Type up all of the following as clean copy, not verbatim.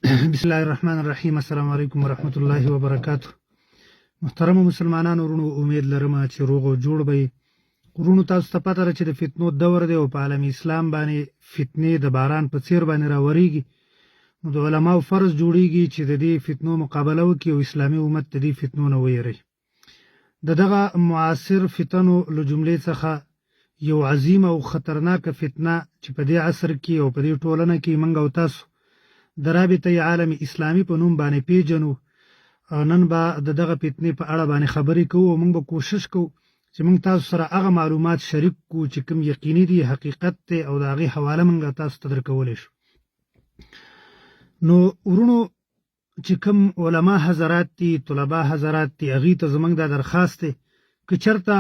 بسم الله الرحمن الرحیم. السلام علیکم ورحمۃ اللہ وبرکاتہ. محترم مسلمانانو ورونو، امید لرم چې روغ او جوړ به ورونو. تاسو ته پته ده چې د فتنو دور دی او په عالم اسلام باندې فتنې د باران په څیر باندې راوریږي. نو د علماو فرض جوړیږي چې د دې فتنو مقابله وکړي او اسلامي امت د دې فتنو نه ویری. دغه معاصر فتنو له جملې څخه یو عظیم او خطرناک فتنه چې په دې عصر کې او په دې ټولنه کې موږ او تاسو د رابطه عالم اسلامي په نوم باندې پیژنو. نن به دغه فتنې په اړه باندې خبرې کوو او موږ به کوشش کوو چې موږ تاسو سره هغه معلومات شریک کوو چې کوم یقیني دي، حقیقت دی او د هغې حواله موږ تاسو ته درکولی شو. نو ورونو، چې کوم علما حضرات دي، طلبا حضرات دي، هغې ته زموږ دا درخواست دی که چېرته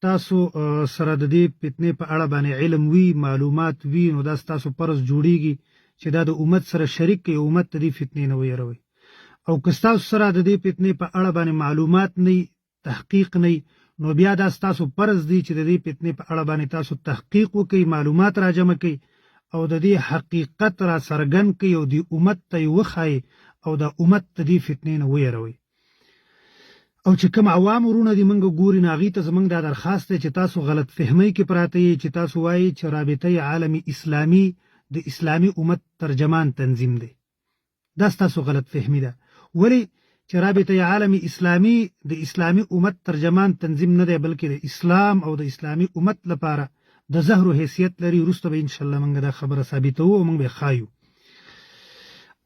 تاسو سره د دې فتنې په اړه باندې علم وي، معلومات وي، نو دا ستاسو فرض جوړیږي چې دا د امت سره شریک کړئ، امت د دې فتنې نه ویروئ. او که ستاسو سره د دې فتنې په اړه باندې معلومات نه وي، تحقیق نه وي، نو بیا دا ستاسو فرض دی چې د دې فتنې په اړه باندې تاسو تحقیق وکړئ، معلومات راجمع کړئ او د دې حقیقت را څرګند کړئ او د امت ته یې وښایئ او د امت د دې فتنې نه ویروئ. او چې کوم عوام ورونه دي موږ ګوري، نو هغې ته زموږ دا درخواست دی چې تاسو غلط فهمۍ کې پراته یې چې تاسو وایئ چې رابطه عالم اسلامي د اسلامي امت ترجمان تنظیم دی. دا ستاسو غلط فهمي ده. ولې چې رابطه عالم اسلامي د اسلامي امت ترجمان تنظیم نه دی، بلکې د اسلام او د اسلامي امت لپاره د زهرو حیثیت لري. وروسته به انشاءالله موږ دا خبره ثابتوو او موږ به ښایو.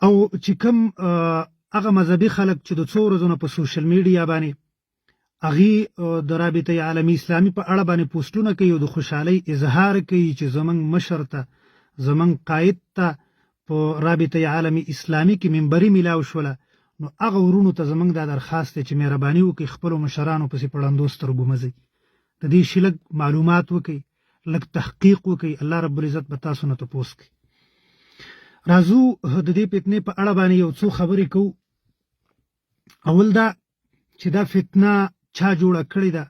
او چې کوم هغه مذهبي خلک چې د څو ورځو نه په سوشل میډیا باندې هغې د رابطه عالمي اسلامي په اړه باندې پوسټونه کوي او د خوشحالۍ اظهار کوي چې زموږ مشر ته، زموږ قائد ته په رابطه عالمي اسلامي کې منبري میلاو شوله، نو هغه ورونو ته زموږ دا درخواست دی چې مهرباني وکړئ، خپلو مشرانو پسې په ړندو سترګو مه ځئ. د دې شي لږ معلومات وکړئ، لږ تحقیق وکړئ. الله رب العزت به تاسو نه تپوس کوي. راځو د دې فتنې په اړه باندې یو څو خبرې کوو. اول دا چې دا فتنه چا جوړه کړې ده،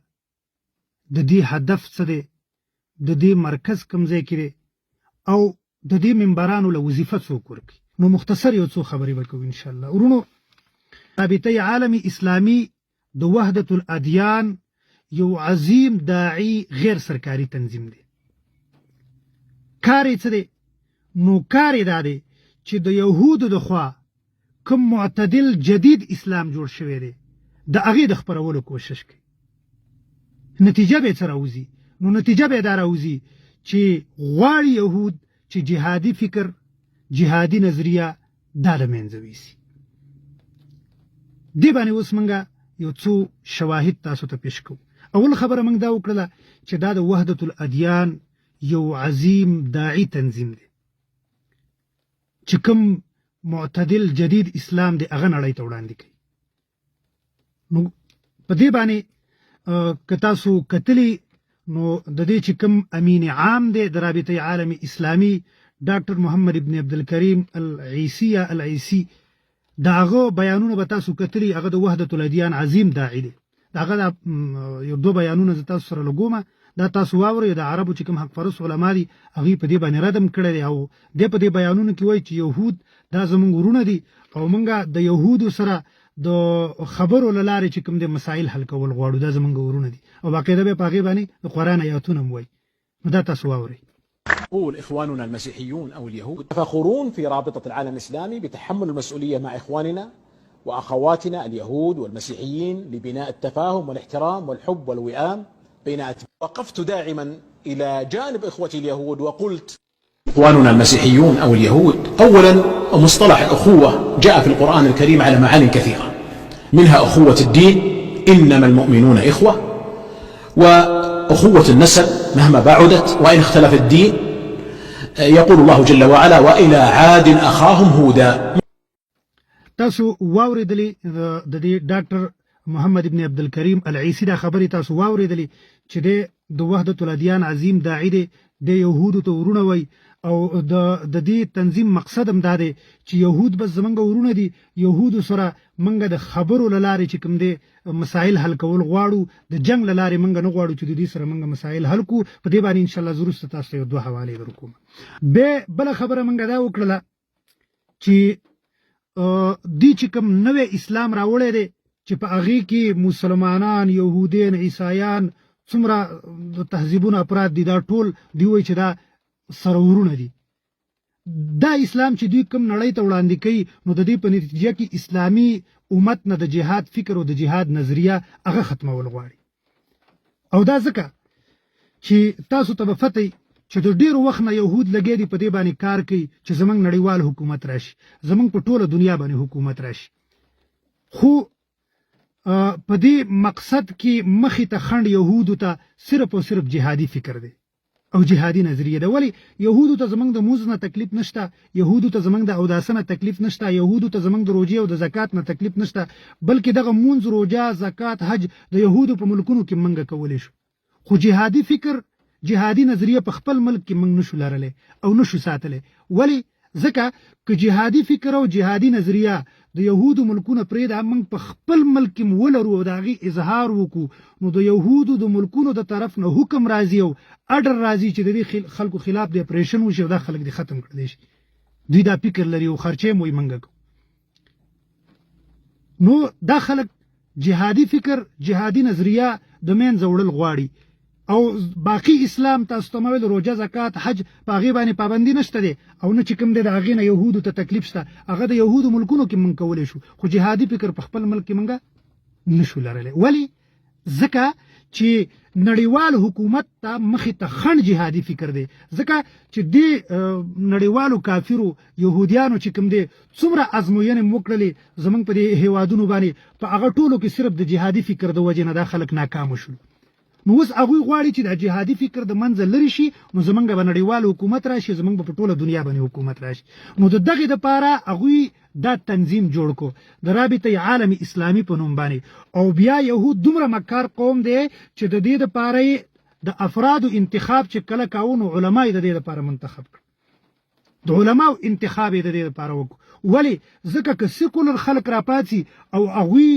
د دې هدف څه دی، د دې مرکز کوم ځای کې دی، او د دې منبرانو له وظیفه څوک ورکوي. نو مختصر یو څو خبرې به کوو انشاءالله. ورونو، رابطه عالمي اسلامي د وحدت الادیان یو عظیم داعی غیر سرکاري تنظیم دی. کار یې څه دی؟ نو کار یې دا دی چې د یهودو د خوا کوم معتدل جدید اسلام جوړ شوی دی، د هغې د خپرولو کوشش کوي. نتیجه به یې څه راوځي؟ نو نتیجه به یې دا راوځي چې غواړي یهود چې جهادي فکر، جهادي نظریه دا له منځه ویسي. دې باندې اوس موږ یو څو شواهد تاسو ته پیش کوو. اول خبره موږ دا وکړله چې دا د وحدت الادیان یو عظیم داعی تنظیم دی چې کوم معتدل جدید اسلام دی هغه نړۍ ته وړاندې کوي. نو په دې باندې که تاسو کتلي، نو د دې چې کوم امین عام دی د رابطه عالمي اسلامي، ډاکټر محمد ابن عبدالکریم العیسی، د هغه بیانونه به تاسو کتلي. هغه د وحدت الادیان عظیم داعی دی. د هغه یو دو بیانونه زه تاسو سره لګومه، دا تاسو واورئ. د عربو چې کوم حق پرست علما دي هغې په دې باندې ردم کړی دی، او دی په دې بیانونو کې وایي چې یهود دا زموږ ورونه دي او موږ د یهودو سره د خبرو له لارې چې کوم د مسایل حل کول غواړو، دا زموږ ورونه دي. او باقاعده به په هغې باندې د قرآن آیاتونه هم وایي. نو دا تاسو واورئ. يقول إخواننا المسيحيون أو اليهود يتفاخرون في رابطة العالم الإسلامي بتحمل المسؤولية مع إخواننا وأخواتنا اليهود والمسيحيين لبناء التفاهم والاحترام والحب والوئام بين أتباعهم. وقفت داعما إلى جانب إخوتي اليهود وقلت: إخواننا المسيحيون أو اليهود، أولا مصطلح الأخوة جاء في القرآن الكريم على معان كثيرة، منها أخوة الدين، إنما المؤمنون إخوة، وأخوة النسب مهما بعدت وإن اختلف الدين. يقول الله جل وعلا: وإلى عاد أخاهم هودا. تاسو واوریدلی د دې ډاکټر محمد ابن عبدالکریم العیسی دا خبرې تاسو واوریدلی چې د وحدت الادیان عظیم داعی دی، د یهودو ته ورونه وایي. او د دې تنظیم مقصد هم دا دی چې یهود بس زمونږ ورونه دي، یهودو سره موږ د خبرو له لارې چې کوم دی مسایل حل کول غواړو، د جنگ له لارې موږ نه غواړو چې د دې سره موږ مسایل حل کړو. په دې باندې انشاءالله زه وروسته تاسو ته یو دوه حوالې درکوم. بله خبره موږ دا وکړله چې دی چې کوم نوې اسلام راوړی دی چې په هغې کې مسلمانان، یهودین، عیسایان، څومره د تهذیبونو افراد دي، دا ټول دی وایي چې دا سره ورونه دي. دا اسلام چې دوی کوم نړۍ ته وړاندې کوي، نو د دې په نتیجه کې اسلامي امت نه د جهاد فکر او د جهاد نظریه هغه ختمول غواړي. او دا ځکه چې تاسو ته به پته چې د ډېرو وخت نه یهود لګیا دي په دې باندې کار کوي چې زموږ نړیوال حکومت راشي، زموږ په ټوله دنیا باندې حکومت راشي. خو په دې مقصد کې مخې ته خنډ یهودو ته صرف او صرف جهادي فکر دی او جهادي نظریه ده. ولی یهودو ته زمونږ د مونځ نه تکلیف نشته، یهودو ته زمونږ د اوداسه نه تکلیف نشته، یهودو ته زمونږ د روژې او د زکات نه تکلیف نشته، بلکې دغه مونځ، روژه، زکات، حج د یهودو په ملکونو کې منګه کولی شو. خو جهادي فکر، جهادي نظریه په خپل ملک کې موږ نشو لرلی او نشو ساتلی. ولی ځکه که جهادي فکر او جهادي نظریه د یهودو ملکونه پرېږده، موږ په خپل ملک کې ولرو او د هغې اظهار وکړو، نو د یهودو د ملکونو د طرف نه حکم راځي او اډر راځي چې د دې خلکو خلاف د اپریشن وشي او دا خلک دې ختم کړلی شي. دوی دا فکر لري او خرچې مو یې منګه کوو. نو دا خلک جهادي فکر، جهادي نظریه د منځه وړل غواړي. او باقی اسلام تاسو ته مې ویل روژه، زکات، حج په هغې باندې پابندي نشته دی او نه چې کوم دی د هغې نه یهودو ته تکلیف شته، هغه د یهودو ملکونو کې موږ کولی شو، خو جهادي فکر په خپل ملک کې موږ نشو لرلی. ولې؟ ځکه چې نړیوال حکومت ته مخې ته خنډ جهادي فکر دی. ځکه چې دې نړیوالو کافرو یهودیانو چې کوم دی څومره ازموینې مو کړلې زموږ په دې هیوادونو باندې، په هغه ټولو کې صرف د جهادي فکر د وجې نه دا خلک ناکامه شول. نو اوس هغوی غواړي چې د جهادي فکر د منځه لرې شي، نو زموږ به نړیوال حکومت راشي، زموږ به په ټوله دنیا باندې حکومت راشي. نو د دغې دپاره هغوی دا تنظیم جوړ کو د رابطه عالم اسلامي په نوم باندې. او بیا یهود دومره مکار قوم دی چې د دې دپاره د افرادو انتخاب چې کله کاوه، نو علما یې د دې دپاره منتخب کړ، د علماو انتخاب یې د دې دپاره وکړو. ولې؟ ځکه که سیکولر خلک راپاڅي او هغوی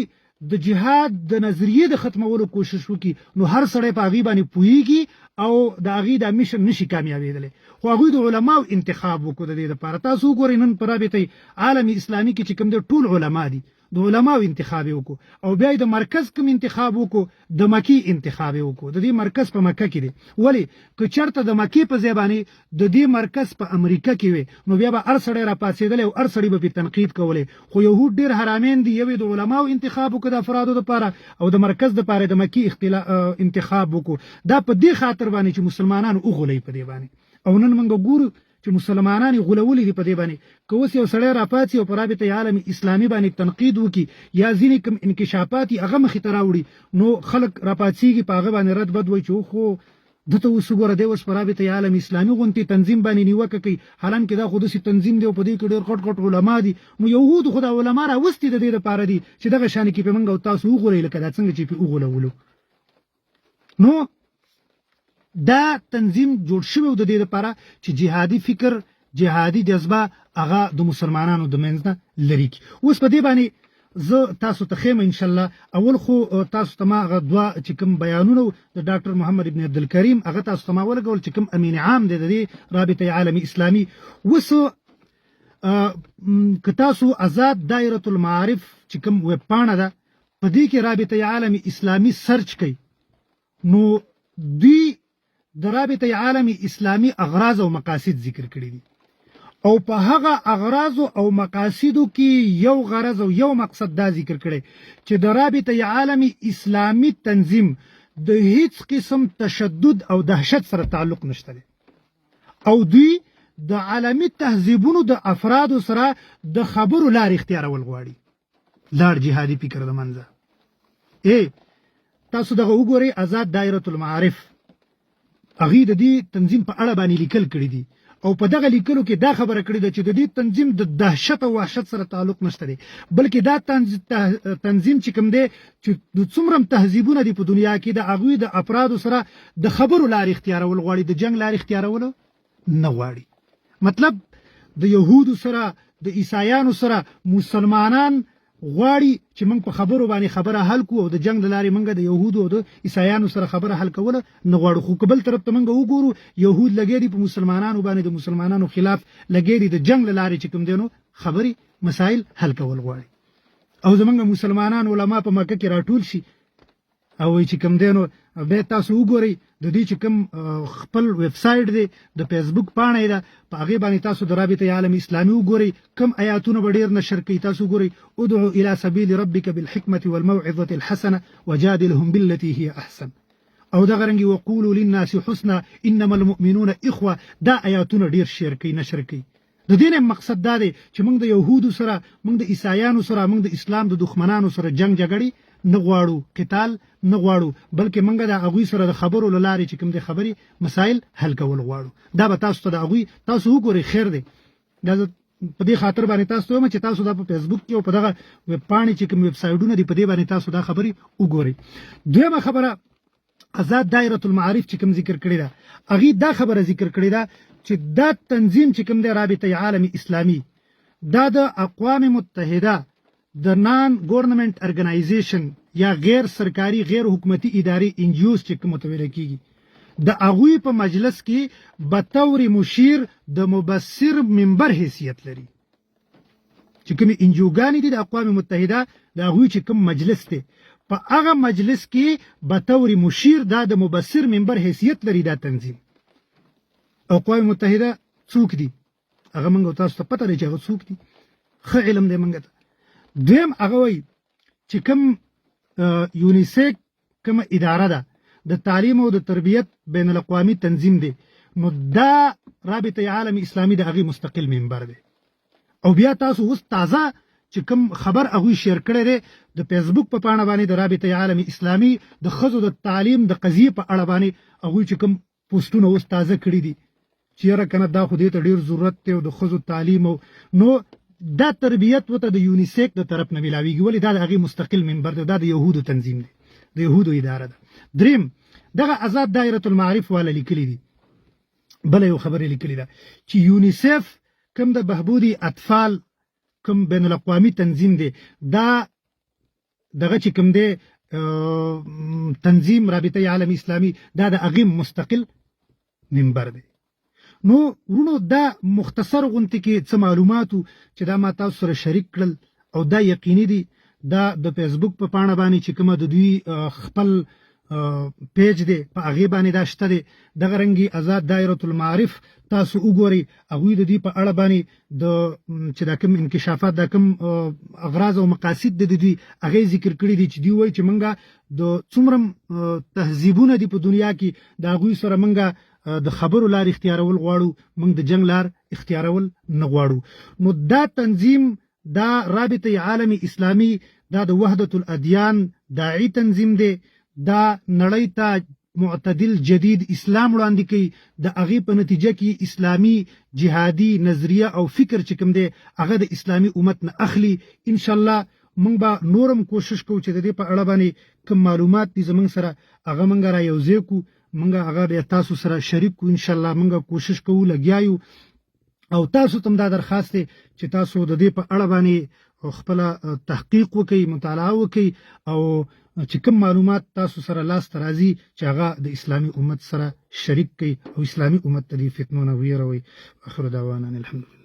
د جهاد د نظریې د ختمولو کوشش وکړي، نو هر سړی په هغې باندې پوهیږي او د هغې دا میشن نشي کامیابېدلی. خو هغوی د علماو انتخاب وکړو د دې دپاره. تاسو وګورئ نن په رابطه عالم اسلامي کې چې کوم دی ټول علما دي، د علماو انتخاب یې وکړو او بیا یې د مرکز کوم انتخاب وکړو، د مکې انتخاب یې وکړو. د دې مرکز په مکه کې دی. ولې؟ که چېرته د مکې په ځای باندې د دې مرکز په امریکا کې وي، نو بیا به هر سړی راپاڅېدلی او هر سړي به پرې تنقید کولی. خو یهود ډېر حرامین دي، یو یې د علماو انتخاب وکړو د افرادو دپاره او د مرکز دپاره د مکې انتخاب وکړو. دا په دې خاطر باندې چې مسلمانان وغولوي په دې باندې. او نن موږ ګورو چې مسلمانان یې غولولي دي په دې باندې. که اوس یو سړی راپاڅي او په رابطه عالم اسلامي باندې تنقید وکړي یا ځینې کوم انکشافات یې هغه مخې ته راوړي، نو خلک راپاڅېږي په هغه باندې رد بد وایي چې خو دته اوس وګوره دی اوس په رابطه عالم اسلامي غوندې تنظیم باندې نیوکه کوي، حالانکې دا خو داسې تنظیم دی او په دې کې ډېر غټ غټ علما دي. نو یهودو خو دا علما راوستي د دې دپاره دي چې دغه شانې کې پې موږ او تاسو وغولئ لکه دا څنګه چې پې وغولولو. نو دا تنظیم جوړ شوی د دې لپاره چې جهادي فکر، جهادي جذبه هغه د مسلمانانو د منځ نه لرې کړي. اوس په دې باندې زه تاسو ته ښیم انشاءالله. اول خو تاسو ته ما هغه دوه چې کوم بیانونه د ډاکټر محمد ابن عبدالکریم هغه تاسو ته ما ولګول چې کوم امین عام دی د دې رابطه عالمي اسلامي. اوس که تاسو آزاد دایره المعارف چې کوم ویب پاڼه ده په دې کې رابطه عالمي اسلامي سرچ کوي، نو دوی د رابطه عالمي اسلامي اغراض او مقاصد ذکر کړي دي او په هغه اغراض او مقاصدو کې یو غرض او یو مقصد دا ذکر کړي چې د رابطه عالمي اسلامي تنظیم د هیڅ قسم تشدد او دهشت سره تعلق نشته دی او دوی د عالمي تهذیبونو د افرادو سره د خبرو لار اختیارول غواړي، لار جهادي فکر د منځه. تاسو دغه وګورئ آزاد دایره المعارف، هغې د دې تنظیم په اړه باندې لیکل کړي دي او په دغه لیکلو کې دا خبره کړې ده چې د دې تنظیم د دهشت او وحشت سره تعلق نشته دی، بلکې دا تنظیم چې کوم دی چې د څومره تهذیبونه دي په دنیا کې د هغوی د افرادو سره د خبرو لارې اختیارول غواړي، د جنګ لارې اختیارولو نه غواړي. مطلب د یهودو سره د عیسایانو سره مسلمانان غواړي چې موږ په خبرو باندې خبره حل کړو او د جنګ له لارې موږ د یهودو او د عیسایانو سره خبره حل کوله نه غواړو. خو که بل طرف ته موږ وګورو یهود لګیا دي په مسلمانانو باندې د مسلمانانو خلاف لګیا دي د جنګ له لارې چې کوم دی نو خبرې مسائل حل کول غواړي. او زمونږ مسلمانان علما په مکه کې راټول شي او وایي چې کوم دی نو بیا تاسو وګورئ د دې چې کوم خپل ویب سایټ دی د فیسبوک پاڼه ده په هغې باندې تاسو د رابطه عالم اسلامي وګورئ کوم آیاتونه به ډېر نشر کوي. تاسو وګورئ ادعو الى سبیل ربک بالحکمة والموعظة الحسنة وجادلهم بالتي هي احسن او دغه رنګې وقولوا للناس حسنا انما المؤمنون اخوه. دا آیاتونه ډېر شیر کوي نشر کوي. د دې نه مقصد دا دی چې موږ د یهودو سره موږ د عیسایانو سره موږ د اسلام د دښمنانو سره جنگ جګړې نه غواړو، قتال نه غواړو، بلکې موږ د هغوی سره د خبرو له لارې چې کوم د خبرې مسایل حل کول غواړو. دا به تاسو ته د هغوی تاسو وګورئ خیر دی. دا په دې خاطر باندې تاسو ته وایم چې تاسو دا په فیسبوک کې او په دغه ویب پاڼې چې کوم ویب سایټونه دي په دې باندې تاسو دا خبرې وګورئ. دویمه خبره آزاد دایره المعارف چې کوم ذکر کړې ده هغې دا خبره ذکر کړې ده چې دا تنظیم چې کوم دی رابطه عالم اسلامي دا د اقوام متحده د نان ګورنمنت ارګنایزیشن یا غیر سرکاري غیر حکومتي ادارې NGOs چې کوم ته ویل کېږي د هغوی په مجلس کې بطور مشیر د مبصر منبر حیثیت لري. چې کومې NGO-ګانې دي د اقوام متحده د هغوی چې کوم مجلس دی په هغه مجلس کې بطور مشیر دا د مبصر منبر حیثیت لري. دا تنظیم اقوام متحده څوک دي هغه موږ تاسو ته پته لري چې هغه څوک دي، ښه علم دی موږ ته. دویم هغه وایي چې کوم یونیسیک کومه اداره ده د تعلیم او د تربیت بین الاقوامي تنظیم دی نو دا رابطه عالم اسلامي د هغې مستقل منبر دی. او بیا تاسو اوس تازه چې کوم خبر هغوی شیر کړی دی د فیسبوک په پاڼه باندې د رابطه عالم اسلامي د ښځو د تعلیم د قضیې په اړه باندې هغوی چې کوم پوسټونه اوس تازه کړي دي چې یاره کنه دا خو دې ته ډېر ضرورت دی او د ښځو تعلیم او نو دا تربیت ورته د یونیسیک د طرف نه میلاویږي. ولې دا د هغې مستقل منبر دی، دا د یهودو تنظیم دی، د یهودو اداره ده. دریم دغه آزاد دایره المعارف والا لیکلي دي بله یو خبرې لیکلي ده چې یونیسیف کوم د بهبودي اطفال کوم بین الاقوامي تنظیم دی دا دغه چې کوم دی تنظیم رابطه عالم اسلامي دا د هغې مستقل منبر دی. نو ورونو دا مختصر غونټې کې څه معلوماتو چې دا ما تاسو سره شریک کړل او دا یقیني دي دا د فیسبوک په پاڼه باندې چې کومه د دوی خپل پیج دی په هغې باندې دا شته دی. دغه رنګې آزاد دایره المعارف تاسو وګورئ هغوی د دوی په اړه باندې د چې دا کوم انکشافات دا کوم اغراض او مقاصد د دوی هغې ذکر کړي دي چې دوی وایي چې موږ د څومره تهذیبونه دي په دنیا کې د هغوی سره موږ د خبرو لار اختیارول غواړو، موږ د جنگ لار اختیارول نه غواړو. نو دا تنظیم دا رابطه عالم اسلامي دا د وحدت الادیان داعی تنظیم دی. دا نړۍ ته معتدل جدید اسلام وړاندې کوي. د هغې په نتیجه کې اسلامي جهادي نظریه او فکر چې کوم دی هغه د اسلامي امت نه اخلي. انشاءالله موږ به نورم کوشش کوو چې د دې په اړه باندې کوم معلومات دي زموږ سره هغه موږ را یوځای کړو، موږ هغه بیا تاسو سره شریک کړو. انشاءالله موږ کوشش کوو لګیا یو او تاسو ته دا درخواست دی چې تاسو د دې په اړه باندې خپله تحقیق وکړئ، مطالعه وکړئ او چې کوم معلومات تاسو سره لاسته راځي چې هغه د اسلامي امت سره شریک کړئ او اسلامي امت ته د فتنو نه ویروئ. اخر دعوانا الحمدلله.